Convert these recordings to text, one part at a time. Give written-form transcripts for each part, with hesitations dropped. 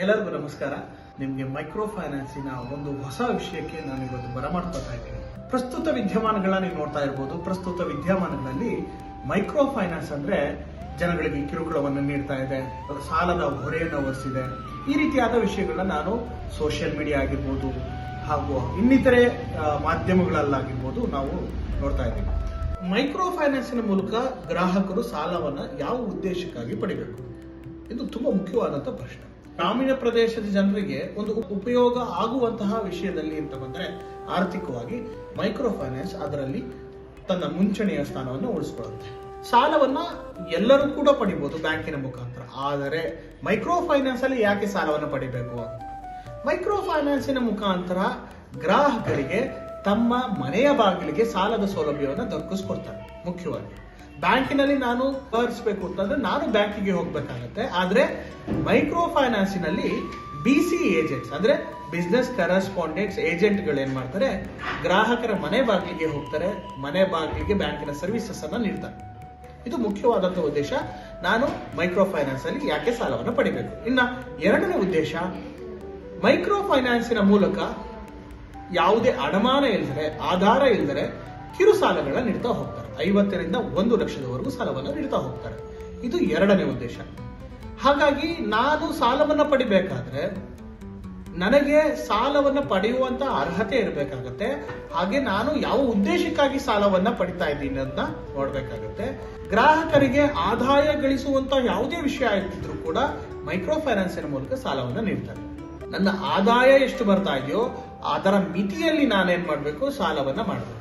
ಎಲ್ಲರಿಗೂ ನಮಸ್ಕಾರ. ನಿಮಗೆ ಮೈಕ್ರೋ ಫೈನಾನ್ಸಿನ ಒಂದು ಹೊಸ ವಿಷಯಕ್ಕೆ ನಾನು ಇವತ್ತು ಬರಮಾಡ್ತಾ ಇದ್ದೀನಿ. ಪ್ರಸ್ತುತ ವಿದ್ಯಮಾನಗಳನ್ನ ನೀವು ನೋಡ್ತಾ ಇರಬಹುದು. ಪ್ರಸ್ತುತ ವಿದ್ಯಮಾನಗಳಲ್ಲಿ ಮೈಕ್ರೋ ಫೈನಾನ್ಸ್ ಅಂದ್ರೆ ಜನಗಳಿಗೆ ಕಿರುಕುಳವನ್ನು ನೀಡ್ತಾ ಇದೆ, ಸಾಲದ ಹೊರೆಯನ್ನು ಹೊರಿಸಿದೆ. ಈ ರೀತಿಯಾದ ವಿಷಯಗಳನ್ನ ನಾನು ಸೋಷಿಯಲ್ ಮೀಡಿಯಾ ಆಗಿರ್ಬೋದು ಹಾಗೂ ಇನ್ನಿತರೆ ಮಾಧ್ಯಮಗಳಲ್ಲಾಗಿರ್ಬೋದು ನಾವು ನೋಡ್ತಾ ಇದ್ದೀವಿ. ಮೈಕ್ರೋ ಫೈನಾನ್ಸಿನ ಮೂಲಕ ಗ್ರಾಹಕರು ಸಾಲವನ್ನ ಯಾವ ಉದ್ದೇಶಕ್ಕಾಗಿ ಪಡಿಬೇಕು? ಇದು ತುಂಬಾ ಮುಖ್ಯವಾದಂತಹ ಪ್ರಶ್ನೆ. ಗ್ರಾಮೀಣ ಪ್ರದೇಶದ ಜನರಿಗೆ ಒಂದು ಉಪಯೋಗ ಆಗುವಂತಹ ವಿಷಯದಲ್ಲಿ ಅಂತ ಬಂದ್ರೆ ಆರ್ಥಿಕವಾಗಿ ಮೈಕ್ರೋ ಫೈನಾನ್ಸ್ ಅದರಲ್ಲಿ ತನ್ನ ಮುಂಚೂಣಿಯ ಸ್ಥಾನವನ್ನು ಉಳಿಸಿಕೊಳ್ಳುತ್ತೆ. ಸಾಲವನ್ನ ಎಲ್ಲರೂ ಕೂಡ ಪಡಿಬಹುದು ಬ್ಯಾಂಕಿನ ಮುಖಾಂತರ. ಆದರೆ ಮೈಕ್ರೋ ಫೈನಾನ್ಸ್ ಅಲ್ಲಿ ಯಾಕೆ ಸಾಲವನ್ನು ಪಡಿಬೇಕು? ಮೈಕ್ರೋ ಫೈನಾನ್ಸಿನ ಮುಖಾಂತರ ಗ್ರಾಹಕರಿಗೆ ತಮ್ಮ ಮನೆಯ ಬಾಗಿಲಿಗೆ ಸಾಲದ ಸೌಲಭ್ಯವನ್ನು ದೊರಕಿಸ್ಕೊಡ್ತಾರೆ. ಮುಖ್ಯವಾಗಿ ಬ್ಯಾಂಕಿನಲ್ಲಿ ನಾನು ಕಳಿಸಬೇಕು ಅಂತಂದ್ರೆ ನಾನು ಬ್ಯಾಂಕಿಗೆ ಹೋಗ್ಬೇಕಾಗತ್ತೆ. ಆದ್ರೆ ಮೈಕ್ರೋ ಫೈನಾನ್ಸಿನಲ್ಲಿ BC ಏಜೆಂಟ್ಸ್ ಅಂದ್ರೆ ಬಿಸ್ನೆಸ್ ಕರೆಸ್ಪಾಂಡೆಂಟ್ಸ್ ಏಜೆಂಟ್ಗಳು ಏನ್ ಮಾಡ್ತಾರೆ, ಗ್ರಾಹಕರ ಮನೆ ಬಾಗಿಲಿಗೆ ಹೋಗ್ತಾರೆ, ಮನೆ ಬಾಗಿಲಿಗೆ ಬ್ಯಾಂಕಿನ ಸರ್ವಿಸಸ್ ಅನ್ನ ನೀಡ್ತಾರೆ. ಇದು ಮುಖ್ಯವಾದಂತಹ ಉದ್ದೇಶ. ನಾನು ಮೈಕ್ರೋ ಫೈನಾನ್ಸ್ ಅಲ್ಲಿ ಯಾಕೆ ಸಾಲವನ್ನು ಪಡಿಬೇಕು? ಇನ್ನ ಎರಡನೇ ಉದ್ದೇಶ, ಮೈಕ್ರೋ ಫೈನಾನ್ಸಿನ ಮೂಲಕ ಯಾವುದೇ ಅಡಮಾನ ಇಲ್ಲದೆ, ಆಧಾರ ಇಲ್ಲದೆ ಕಿರು ಸಾಲಗಳನ್ನ ನೀಡ್ತಾ ಹೋಗ್ತಾರೆ. 50ರಿಂದ 1 ಲಕ್ಷದವರೆಗೂ ಸಾಲವನ್ನು ನೀಡ್ತಾ ಹೋಗ್ತಾರೆ. ಇದು ಎರಡನೇ ಉದ್ದೇಶ. ಹಾಗಾಗಿ ನಾನು ಸಾಲವನ್ನ ಪಡಿಬೇಕಾದ್ರೆ ನನಗೆ ಸಾಲವನ್ನ ಪಡೆಯುವಂತ ಅರ್ಹತೆ ಇರಬೇಕಾಗತ್ತೆ. ಹಾಗೆ ನಾನು ಯಾವ ಉದ್ದೇಶಕ್ಕಾಗಿ ಸಾಲವನ್ನ ಪಡಿತಾ ಇದ್ದೀನಿ ಅಂತ ನೋಡ್ಬೇಕಾಗತ್ತೆ. ಗ್ರಾಹಕರಿಗೆ ಆದಾಯ ಗಳಿಸುವಂತ ಯಾವುದೇ ವಿಷಯ ಇದ್ರೂ ಕೂಡ ಮೈಕ್ರೋ ಫೈನಾನ್ಸಿನ ಮೂಲಕ ಸಾಲವನ್ನ ನೀಡ್ತಾರೆ. ನನ್ನ ಆದಾಯ ಎಷ್ಟು ಬರ್ತಾ ಇದೆಯೋ ಅದರ ಮಿತಿಯಲ್ಲಿ ನಾನೇನ್ ಮಾಡ್ಬೇಕು, ಸಾಲವನ್ನ ಮಾಡಬೇಕು.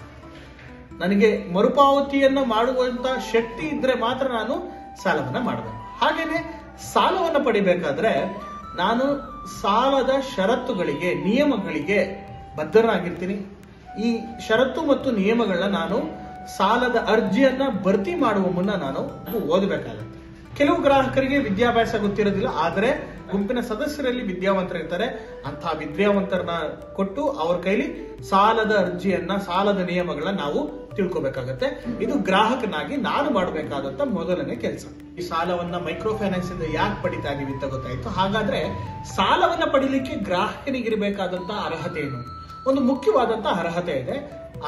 ನನಗೆ ಮರುಪಾವತಿಯನ್ನ ಮಾಡುವಂತ ಶಕ್ತಿ ಇದ್ರೆ ಮಾತ್ರ ನಾನು ಸಾಲವನ್ನ ಮಾಡಬೇಕು. ಹಾಗೇನೆ ಸಾಲವನ್ನ ಪಡಿಬೇಕಾದ್ರೆ ನಾನು ಸಾಲದ ಷರತ್ತುಗಳಿಗೆ, ನಿಯಮಗಳಿಗೆ ಬದ್ಧರಾಗಿರ್ತೀನಿ. ಈ ಷರತ್ತು ಮತ್ತು ನಿಯಮಗಳನ್ನ ನಾನು ಸಾಲದ ಅರ್ಜಿಯನ್ನ ಭರ್ತಿ ಮಾಡುವ ಮುನ್ನ ನಾನು ಓದಬೇಕಾಗುತ್ತೆ. ಕೆಲವು ಗ್ರಾಹಕರಿಗೆ ವಿದ್ಯಾಭ್ಯಾಸ ಗೊತ್ತಿರೋದಿಲ್ಲ, ಆದರೆ ಗುಂಪಿನ ಸದಸ್ಯರಲ್ಲಿ ವಿದ್ಯಾವಂತರಿರ್ತಾರೆ. ಅಂತಹ ವಿದ್ಯಾವಂತರನ್ನ ಕೊಟ್ಟು ಅವ್ರ ಕೈಲಿ ಸಾಲದ ಅರ್ಜಿಯನ್ನ, ಸಾಲದ ನಿಯಮಗಳನ್ನ ನಾವು ತಿಳ್ಕೊಬೇಕಾಗತ್ತೆ. ಇದು ಗ್ರಾಹಕನಾಗಿ ನಾನು ಮಾಡಬೇಕಾದಂತ ಮೊದಲನೇ ಕೆಲಸ. ಈ ಸಾಲವನ್ನ ಮೈಕ್ರೋ ಫೈನಾನ್ಸ್ ಇಂದ ಯಾಕೆ ಪಡಿತಾ ಇದೀವಿ ಅಂತ ಗೊತ್ತಾಯ್ತು. ಹಾಗಾದ್ರೆ ಸಾಲವನ್ನ ಪಡಿಲಿಕ್ಕೆ ಗ್ರಾಹಕನಿಗಿರಬೇಕಾದಂತ ಅರ್ಹತೆ ಏನು? ಒಂದು ಮುಖ್ಯವಾದಂತ ಅರ್ಹತೆ ಇದೆ.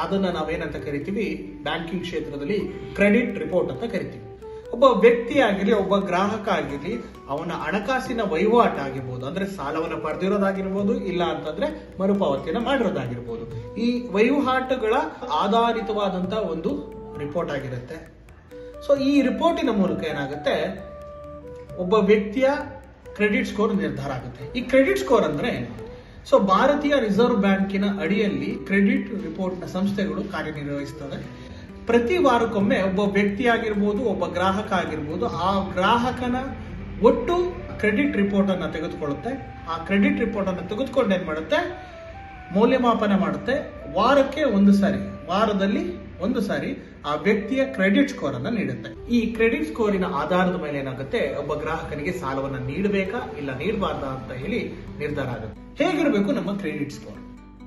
ಅದನ್ನ ನಾವೇನಂತ ಕರಿತೀವಿ, ಬ್ಯಾಂಕಿಂಗ್ ಕ್ಷೇತ್ರದಲ್ಲಿ ಕ್ರೆಡಿಟ್ ರಿಪೋರ್ಟ್ ಅಂತ ಕರಿತೀವಿ. ಒಬ್ಬ ವ್ಯಕ್ತಿ ಆಗಿರ್ಲಿ, ಒಬ್ಬ ಗ್ರಾಹಕ ಆಗಿರ್ಲಿ, ಅವನ ಹಣಕಾಸಿನ ವಹಿವಾಟು ಆಗಿರ್ಬೋದು, ಅಂದ್ರೆ ಸಾಲವನ್ನು ಪಡೆದಿರೋದಾಗಿರ್ಬೋದು, ಇಲ್ಲ ಅಂತಂದ್ರೆ ಮರುಪಾವತಿಯನ್ನು ಮಾಡಿರೋದಾಗಿರ್ಬೋದು, ಈ ವಹಿವಾಟುಗಳ ಆಧಾರಿತವಾದಂತ ಒಂದು ರಿಪೋರ್ಟ್ ಆಗಿರುತ್ತೆ. ಸೊ ಈ ರಿಪೋರ್ಟಿನ ಮೂಲಕ ಏನಾಗುತ್ತೆ, ಒಬ್ಬ ವ್ಯಕ್ತಿಯ ಕ್ರೆಡಿಟ್ ಸ್ಕೋರ್ ನಿರ್ಧಾರ ಆಗುತ್ತೆ. ಈ ಕ್ರೆಡಿಟ್ ಸ್ಕೋರ್ ಅಂದ್ರೆ ಸೊ ಭಾರತೀಯ ರಿಸರ್ವ್ ಬ್ಯಾಂಕಿನ ಅಡಿಯಲ್ಲಿ ಕ್ರೆಡಿಟ್ ರಿಪೋರ್ಟ್ ನ ಸಂಸ್ಥೆಗಳು ಕಾರ್ಯನಿರ್ವಹಿಸ್ತವೆ. ಪ್ರತಿ ವಾರಕ್ಕೊಮ್ಮೆ ಒಬ್ಬ ವ್ಯಕ್ತಿ ಆಗಿರ್ಬೋದು, ಒಬ್ಬ ಗ್ರಾಹಕ ಆಗಿರ್ಬೋದು, ಆ ಗ್ರಾಹಕನ ಒಟ್ಟು ಕ್ರೆಡಿಟ್ ರಿಪೋರ್ಟ್ ಅನ್ನ ತೆಗೆದುಕೊಳ್ಳುತ್ತೆ. ಆ ಕ್ರೆಡಿಟ್ ರಿಪೋರ್ಟ್ ಅನ್ನು ತೆಗೆದುಕೊಂಡು ಏನ್ ಮಾಡುತ್ತೆ, ಮೌಲ್ಯಮಾಪನ ಮಾಡುತ್ತೆ. ವಾರಕ್ಕೆ ವಾರದಲ್ಲಿ ಒಂದು ಸಾರಿ ಆ ವ್ಯಕ್ತಿಯ ಕ್ರೆಡಿಟ್ ಸ್ಕೋರ್ ಅನ್ನ ನೀಡುತ್ತೆ. ಈ ಕ್ರೆಡಿಟ್ ಸ್ಕೋರಿನ ಆಧಾರದ ಮೇಲೆ ಏನಾಗುತ್ತೆ, ಒಬ್ಬ ಗ್ರಾಹಕನಿಗೆ ಸಾಲವನ್ನ ನೀಡಬೇಕಾ ಇಲ್ಲ ನೀಡಬಾರ್ದಾ ಅಂತ ಹೇಳಿ ನಿರ್ಧಾರ ಆಗುತ್ತೆ. ಹೇಗಿರಬೇಕು ನಮ್ಮ ಕ್ರೆಡಿಟ್ ಸ್ಕೋರ್?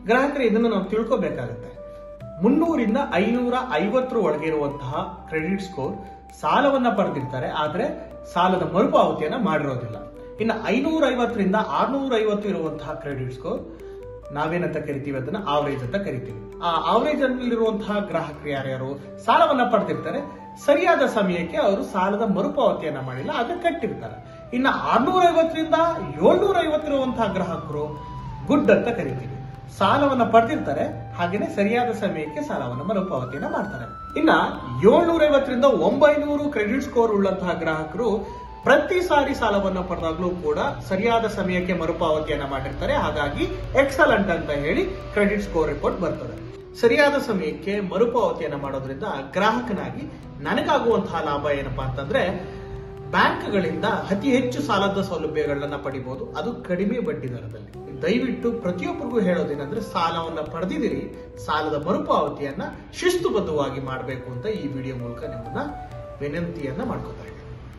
ಗ್ರಾಹಕರು ಇದನ್ನು ನಾವು ತಿಳ್ಕೊಬೇಕಾಗುತ್ತೆ. 300ರಿಂದ 550 ಒಳಗೆ ಇರುವಂತಹ ಕ್ರೆಡಿಟ್ ಸ್ಕೋರ್ ಸಾಲವನ್ನ ಪಡೆದಿರ್ತಾರೆ, ಆದ್ರೆ ಸಾಲದ ಮರುಪಾವತಿಯನ್ನ ಮಾಡಿರೋದಿಲ್ಲ. ಇನ್ನು 550ರಿಂದ 650 ಇರುವಂತಹ ಕ್ರೆಡಿಟ್ ಸ್ಕೋರ್ ನಾವೇನಂತ ಕರಿತೀವಿ, ಅದನ್ನ ಆವರೇಜ್ ಅಂತ ಕರಿತೀವಿ. ಆ ಆವರೇಜ್ ಅಲ್ಲಿರುವಂತಹ ಗ್ರಾಹಕರು ಯಾರ್ಯಾರು ಸಾಲವನ್ನ ಪಡೆದಿರ್ತಾರೆ, ಸರಿಯಾದ ಸಮಯಕ್ಕೆ ಅವರು ಸಾಲದ ಮರುಪಾವತಿಯನ್ನ ಮಾಡಿಲ್ಲ, ಆದ್ರೆ ಕಟ್ಟಿರ್ತಾರೆ. ಇನ್ನು 650ರಿಂದ 750 ಇರುವಂತಹ ಗ್ರಾಹಕರು ಗುಡ್ ಅಂತ ಕರಿತೀವಿ. ಸಾಲವನ್ನ ಪಡೆದಿರ್ತಾರೆ, ಹಾಗೇನೆ ಸರಿಯಾದ ಸಮಯಕ್ಕೆ ಸಾಲವನ್ನ ಮರುಪಾವತಿಯನ್ನ ಮಾಡ್ತಾರೆ. ಇನ್ನ 750ರಿಂದ 900 ಕ್ರೆಡಿಟ್ ಸ್ಕೋರ್ ಉಳ್ಳಂತಹ ಗ್ರಾಹಕರು ಪ್ರತಿ ಸಾರಿ ಸಾಲವನ್ನ ಪಡೆದಾಗ್ಲೂ ಕೂಡ ಸರಿಯಾದ ಸಮಯಕ್ಕೆ ಮರುಪಾವತಿಯನ್ನ ಮಾಡಿರ್ತಾರೆ. ಹಾಗಾಗಿ ಎಕ್ಸಲೆಂಟ್ ಅಂತ ಹೇಳಿ ಕ್ರೆಡಿಟ್ ಸ್ಕೋರ್ ರಿಪೋರ್ಟ್ ಬರ್ತದೆ. ಸರಿಯಾದ ಸಮಯಕ್ಕೆ ಮರುಪಾವತಿಯನ್ನ ಮಾಡೋದ್ರಿಂದ ಗ್ರಾಹಕನಾಗಿ ನನಗಾಗುವಂತಹ ಲಾಭ ಏನಪ್ಪಾ ಅಂತಂದ್ರೆ, ಬ್ಯಾಂಕ್ಗಳಿಂದ ಅತಿ ಹೆಚ್ಚು ಸಾಲದ ಸೌಲಭ್ಯಗಳನ್ನ ಪಡಿಬಹುದು, ಅದು ಕಡಿಮೆ ಬಡ್ಡಿ ದರದಲ್ಲಿ. ದಯವಿಟ್ಟು ಪ್ರತಿಯೊಬ್ಬರಿಗೂ ಹೇಳೋದೇನಂದ್ರೆ, ಸಾಲವನ್ನ ಪಡೆದಿದ್ದೀರಿ, ಸಾಲದ ಮರುಪಾವತಿಯನ್ನ ಶಿಸ್ತುಬದ್ಧವಾಗಿ ಮಾಡಬೇಕು ಅಂತ ಈ ವಿಡಿಯೋ ಮೂಲಕ ನಿಮ್ಮನ್ನ ವಿನಂತಿಯನ್ನ ಮಾಡ್ಕೊತಾರೆ.